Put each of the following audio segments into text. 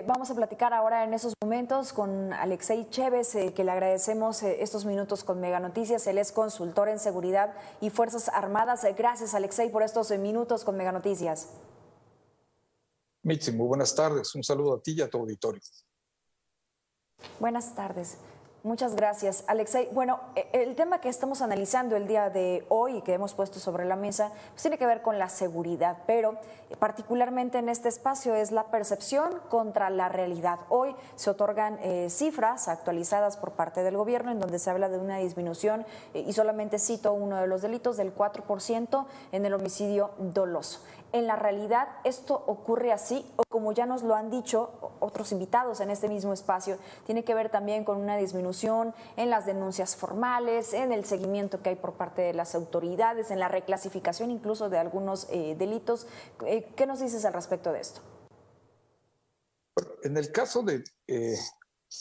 Vamos a platicar ahora en esos momentos con Alexei Chévez, que le agradecemos estos minutos con Mega Noticias. Él es consultor en seguridad y Fuerzas Armadas. Gracias, Alexei, por estos minutos con Mega Noticias. Mitzi, muy buenas tardes. Un saludo a ti y a tu auditorio. Buenas tardes. Muchas gracias, Alexei. Bueno, el tema que estamos analizando el día de hoy y que hemos puesto sobre la mesa pues tiene que ver con la seguridad, pero particularmente en este espacio es la percepción contra la realidad. Hoy se otorgan cifras actualizadas por parte del gobierno en donde se habla de una disminución, y solamente cito uno de los delitos, del 4% en el homicidio doloso. En la realidad, ¿esto ocurre así o, como ya nos lo han dicho otros invitados en este mismo espacio, tiene que ver también con una disminución en las denuncias formales, en el seguimiento que hay por parte de las autoridades, en la reclasificación incluso de algunos delitos? ¿Qué nos dices al respecto de esto? En el caso de...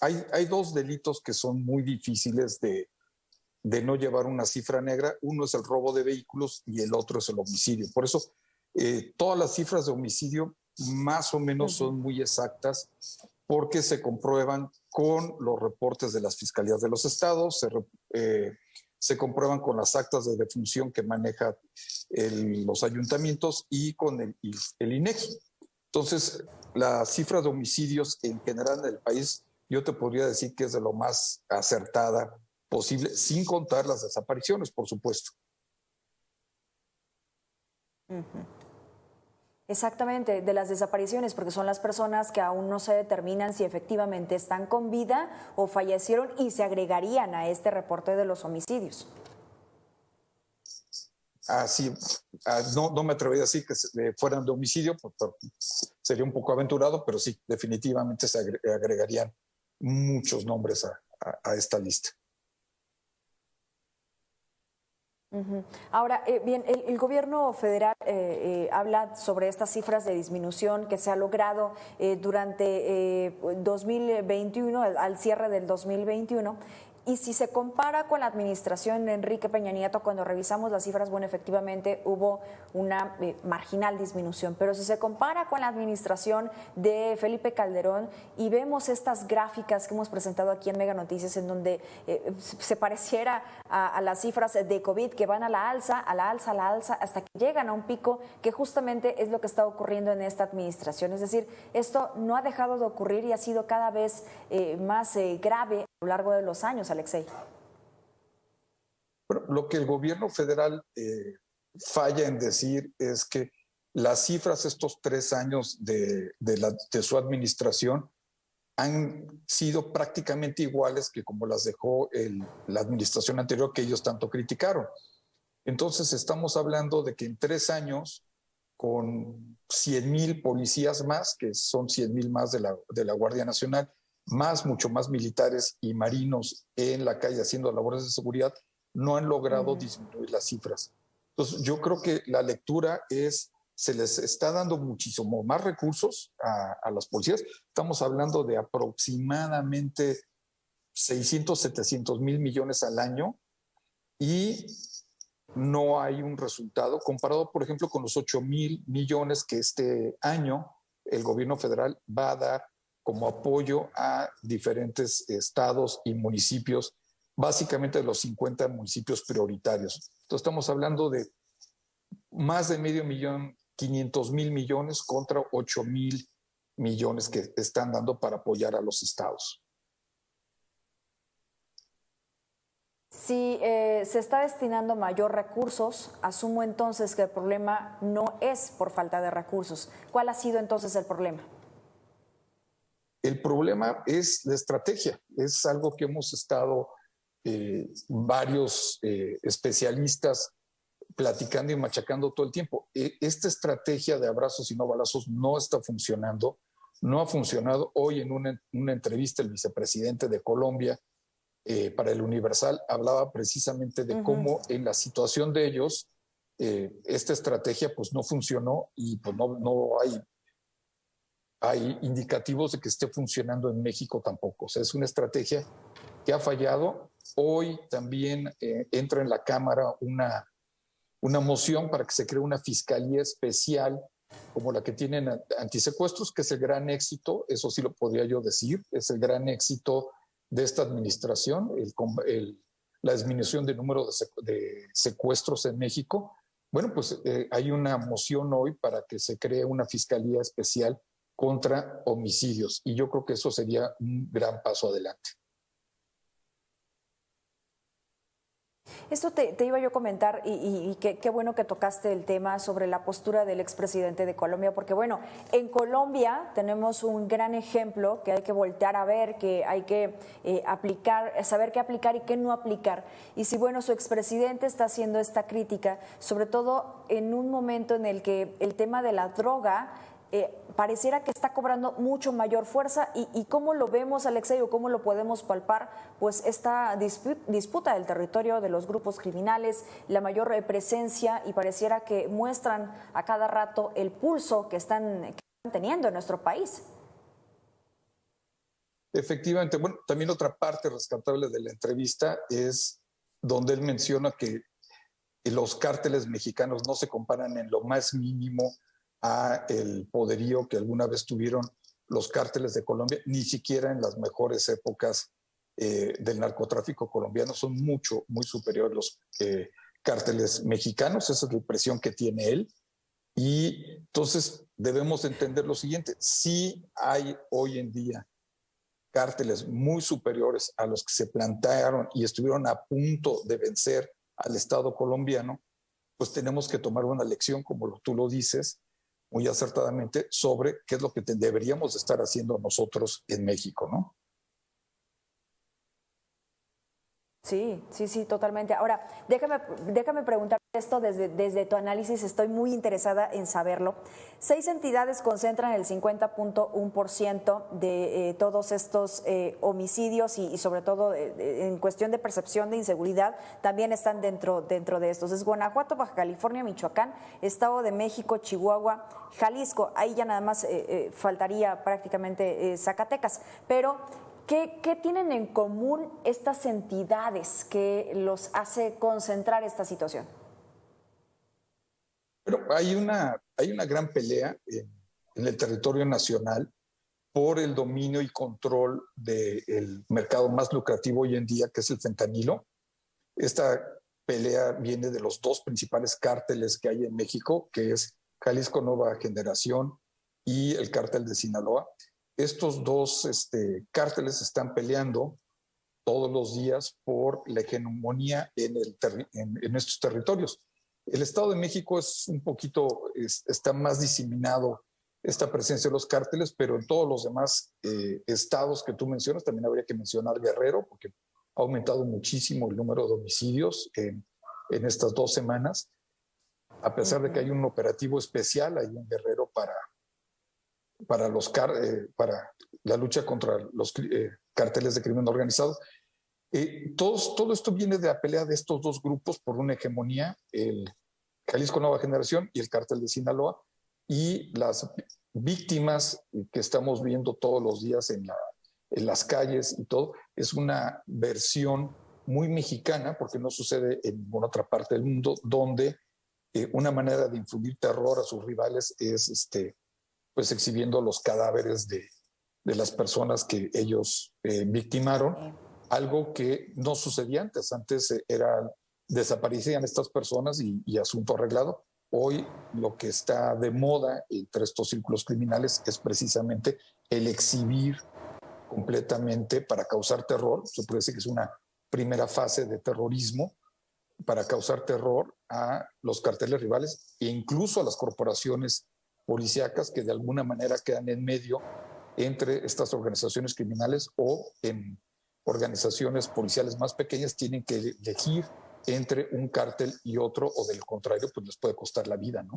hay dos delitos que son muy difíciles de no llevar una cifra negra. Uno es el robo de vehículos y el otro es el homicidio. Por eso todas las cifras de homicidio más o menos son muy exactas porque se comprueban con los reportes de las fiscalías de los estados, se comprueban con las actas de defunción que maneja los ayuntamientos y con el INEGI. Entonces, las cifras de homicidios en general en el país, yo te podría decir que es de lo más acertada posible, sin contar las desapariciones, por supuesto. Exactamente, de las desapariciones, porque son las personas que aún no se determinan si efectivamente están con vida o fallecieron y se agregarían a este reporte de los homicidios. Sí, no me atrevería a decir que fueran de homicidio, sería un poco aventurado, pero sí, definitivamente se agregarían muchos nombres a esta lista. Ahora, bien, el gobierno federal habla sobre estas cifras de disminución que se ha logrado durante 2021, al cierre del 2021. Y si se compara con la administración de Enrique Peña Nieto, cuando revisamos las cifras, bueno, efectivamente hubo una marginal disminución. Pero si se compara con la administración de Felipe Calderón y vemos estas gráficas que hemos presentado aquí en Mega Noticias, en donde se pareciera a las cifras de COVID que van a la alza, hasta que llegan a un pico, que justamente es lo que está ocurriendo en esta administración. Es decir, esto no ha dejado de ocurrir y ha sido cada vez más grave a lo largo de los años, Alexei. Bueno, lo que el gobierno federal falla en decir es que las cifras estos 3 años de su administración han sido prácticamente iguales que como las dejó la administración anterior, que ellos tanto criticaron. Entonces estamos hablando de que en 3 años, con 100,000 policías más, que son 100,000 más de la Guardia Nacional, mucho más militares y marinos en la calle haciendo labores de seguridad, no han logrado disminuir las cifras. Entonces, yo creo que la lectura es, se les está dando muchísimo más recursos a las policías. Estamos hablando de aproximadamente 600, 700 mil millones al año y no hay un resultado comparado, por ejemplo, con los 8,000 millones que este año el gobierno federal va a dar como apoyo a diferentes estados y municipios, básicamente de los 50 municipios prioritarios. Entonces estamos hablando de más de 500,000, 500,000 millones contra 8,000 millones que están dando para apoyar a los estados. Si se está destinando mayor recursos, asumo entonces que el problema no es por falta de recursos. ¿Cuál ha sido entonces el problema? El problema es la estrategia. Es algo que hemos estado varios especialistas platicando y machacando todo el tiempo. Esta estrategia de abrazos y no balazos no está funcionando. No ha funcionado. Hoy en una entrevista el vicepresidente de Colombia para el Universal hablaba precisamente de cómo en la situación de ellos esta estrategia pues no funcionó y pues no hay indicativos de que esté funcionando en México tampoco. O sea, es una estrategia que ha fallado. Hoy también entra en la Cámara una moción para que se cree una fiscalía especial como la que tienen antisecuestros, que es el gran éxito, eso sí lo podría yo decir, es el gran éxito de esta administración, la disminución del número de secuestros en México. Bueno, pues hay una moción hoy para que se cree una fiscalía especial contra homicidios y yo creo que eso sería un gran paso adelante. Esto te iba yo a comentar y qué bueno que tocaste el tema sobre la postura del expresidente de Colombia, porque bueno, en Colombia tenemos un gran ejemplo que hay que voltear a ver, que hay que aplicar, saber qué aplicar y qué no aplicar. Y si bueno, su expresidente está haciendo esta crítica, sobre todo en un momento en el que el tema de la droga pareciera que está cobrando mucho mayor fuerza y cómo lo vemos, Alexei, o cómo lo podemos palpar, pues esta disputa del territorio de los grupos criminales, la mayor presencia y pareciera que muestran a cada rato el pulso que están teniendo en nuestro país. Efectivamente, bueno, también otra parte rescatable de la entrevista es donde él menciona que los cárteles mexicanos no se comparan en lo más mínimo a el poderío que alguna vez tuvieron los cárteles de Colombia, ni siquiera en las mejores épocas del narcotráfico colombiano, son muy superiores los cárteles mexicanos, esa es la impresión que tiene él. Y entonces debemos entender lo siguiente, sí hay hoy en día cárteles muy superiores a los que se plantearon y estuvieron a punto de vencer al Estado colombiano, pues tenemos que tomar una lección, como tú lo dices, muy acertadamente, sobre qué es lo que deberíamos estar haciendo nosotros en México, ¿no? Sí, totalmente. Ahora, déjame preguntar esto desde tu análisis, estoy muy interesada en saberlo. 6 entidades concentran el 50.1% de todos estos homicidios y sobre todo en cuestión de percepción de inseguridad, también están dentro de estos. Es Guanajuato, Baja California, Michoacán, Estado de México, Chihuahua, Jalisco. Ahí ya nada más faltaría prácticamente Zacatecas, pero ¿qué tienen en común estas entidades que los hace concentrar esta situación? Pero hay una gran pelea en el territorio nacional por el dominio y control del mercado más lucrativo hoy en día, que es el fentanilo. Esta pelea viene de los dos principales cárteles que hay en México, que es Jalisco Nueva Generación y el cártel de Sinaloa. Estos dos cárteles están peleando todos los días por la hegemonía en estos territorios. El Estado de México es un poquito, está más diseminado esta presencia de los cárteles, pero en todos los demás estados que tú mencionas, también habría que mencionar Guerrero, porque ha aumentado muchísimo el número de homicidios en estas 2 semanas, a pesar de que hay un operativo especial ahí en Guerrero para la lucha contra los cárteles de crimen organizado. Todo esto viene de la pelea de estos dos grupos por una hegemonía, el Jalisco Nueva Generación y el cártel de Sinaloa, y las víctimas que estamos viendo todos los días en las calles y todo, es una versión muy mexicana, porque no sucede en ninguna otra parte del mundo, donde una manera de infundir terror a sus rivales es pues exhibiendo los cadáveres de las personas que ellos victimaron, algo que no sucedía antes. Antes desaparecían estas personas y asunto arreglado. Hoy lo que está de moda entre estos círculos criminales es precisamente el exhibir completamente para causar terror. Se puede decir que es una primera fase de terrorismo para causar terror a los carteles rivales e incluso a las corporaciones policíacas que de alguna manera quedan en medio entre estas organizaciones criminales o en organizaciones policiales más pequeñas tienen que elegir entre un cártel y otro o del contrario pues les puede costar la vida, ¿no?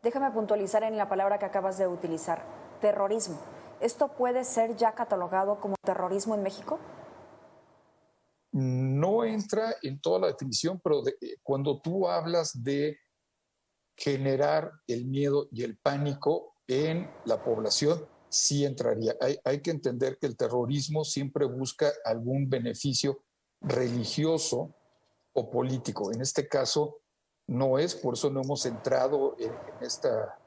Déjame puntualizar en la palabra que acabas de utilizar, terrorismo. ¿Esto puede ser ya catalogado como terrorismo en México? No entra en toda la definición, pero cuando tú hablas de generar el miedo y el pánico en la población, sí entraría. Hay que entender que el terrorismo siempre busca algún beneficio religioso o político. En este caso, no es, por eso no hemos entrado en esta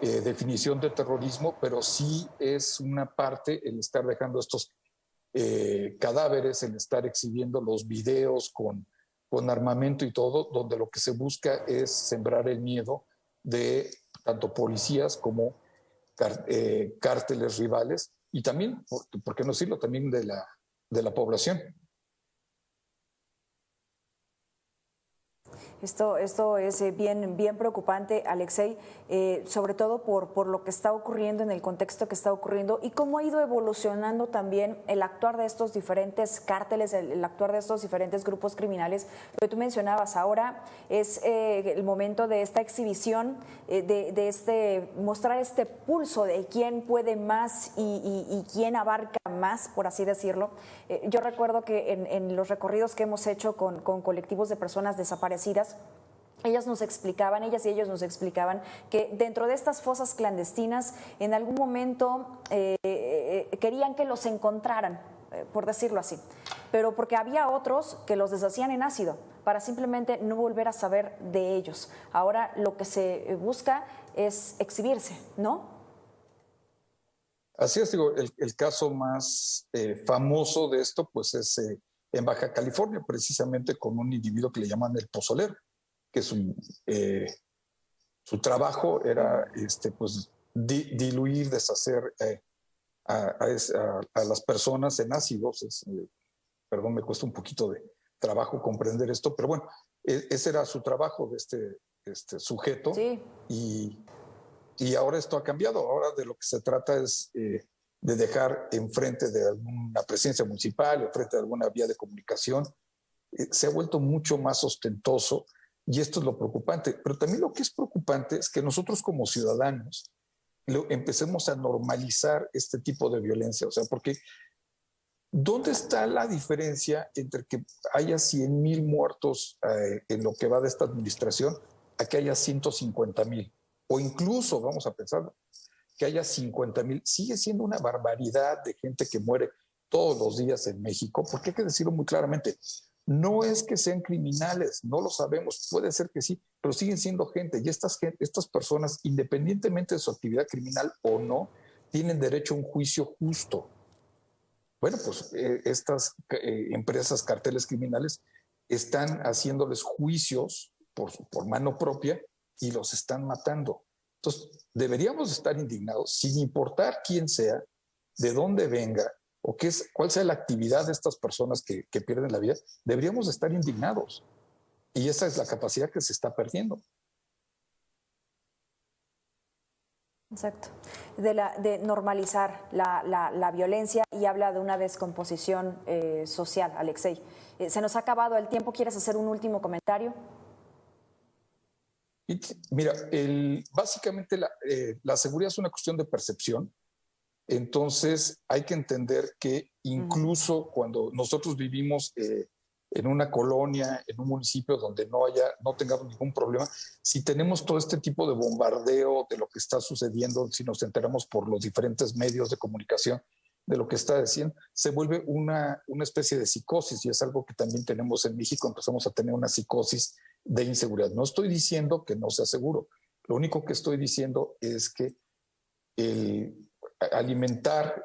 definición de terrorismo, pero sí es una parte el estar dejando estos cadáveres, el estar exhibiendo los videos con armamento y todo, donde lo que se busca es sembrar el miedo de tanto policías como cárteles rivales y también, ¿por qué no decirlo?, también de la población. Esto es bien preocupante, Alexei, sobre todo por lo que está ocurriendo en el contexto que está ocurriendo y cómo ha ido evolucionando también el actuar de estos diferentes cárteles, el actuar de estos diferentes grupos criminales. Lo que tú mencionabas ahora es el momento de esta exhibición, de mostrar este pulso de quién puede más y quién abarca más, por así decirlo. Yo recuerdo que en los recorridos que hemos hecho con colectivos de personas desaparecidas, ellas y ellos nos explicaban que dentro de estas fosas clandestinas en algún momento querían que los encontraran, por decirlo así, pero porque había otros que los deshacían en ácido para simplemente no volver a saber de ellos. Ahora lo que se busca es exhibirse, ¿no? Así es, digo, el caso más famoso de esto pues es en Baja California, precisamente con un individuo que le llaman el pozolero, que su trabajo era pues, diluir, deshacer a las personas en ácidos. Perdón, me cuesta un poquito de trabajo comprender esto, pero bueno, ese era su trabajo de este sujeto. Sí. Y ahora esto ha cambiado. Ahora de lo que se trata es de dejar enfrente de alguna presidencia municipal, enfrente de alguna vía de comunicación. Se ha vuelto mucho más ostentoso y esto es lo preocupante. Pero también lo que es preocupante es que nosotros como ciudadanos empecemos a normalizar este tipo de violencia. O sea, porque ¿dónde está la diferencia entre que haya 100,000 muertos en lo que va de esta administración a que haya 150,000? O incluso, vamos a pensar, que haya 50,000. Sigue siendo una barbaridad de gente que muere todos los días en México, porque hay que decirlo muy claramente. No es que sean criminales, no lo sabemos, puede ser que sí, pero siguen siendo gente. Y estas personas, independientemente de su actividad criminal o no, tienen derecho a un juicio justo. Bueno, pues estas empresas, carteles criminales, están haciéndoles juicios por mano propia y los están matando. Entonces, deberíamos estar indignados, sin importar quién sea, de dónde venga, o cuál sea la actividad de estas personas que pierden la vida, deberíamos estar indignados. Y esa es la capacidad que se está perdiendo. Exacto. De normalizar la violencia y habla de una descomposición social, Alexei. Se nos ha acabado el tiempo. ¿Quieres hacer un último comentario? Mira, básicamente la seguridad es una cuestión de percepción. Entonces hay que entender que incluso cuando nosotros vivimos en una colonia, en un municipio donde no tengamos ningún problema, si tenemos todo este tipo de bombardeo de lo que está sucediendo, si nos enteramos por los diferentes medios de comunicación de lo que está diciendo, se vuelve una especie de psicosis, y es algo que también tenemos en México. Empezamos a tener una psicosis de inseguridad. No estoy diciendo que no sea seguro, lo único que estoy diciendo es que alimentar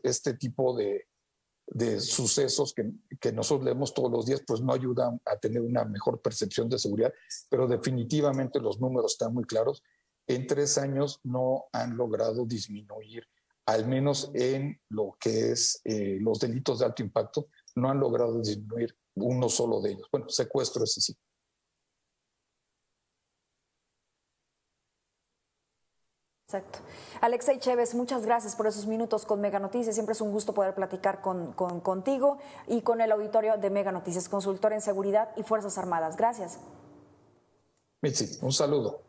este tipo de sucesos que nosotros leemos todos los días, pues no ayuda a tener una mejor percepción de seguridad, pero definitivamente los números están muy claros. En 3 años no han logrado disminuir, al menos en lo que es los delitos de alto impacto, no han logrado disminuir uno solo de ellos. Bueno, secuestro ese sí. Exacto. Alexei Chévez, muchas gracias por esos minutos con Mega Noticias. Siempre es un gusto poder platicar contigo y con el auditorio de Mega Noticias, consultor en seguridad y Fuerzas Armadas. Gracias. Mitzi, un saludo.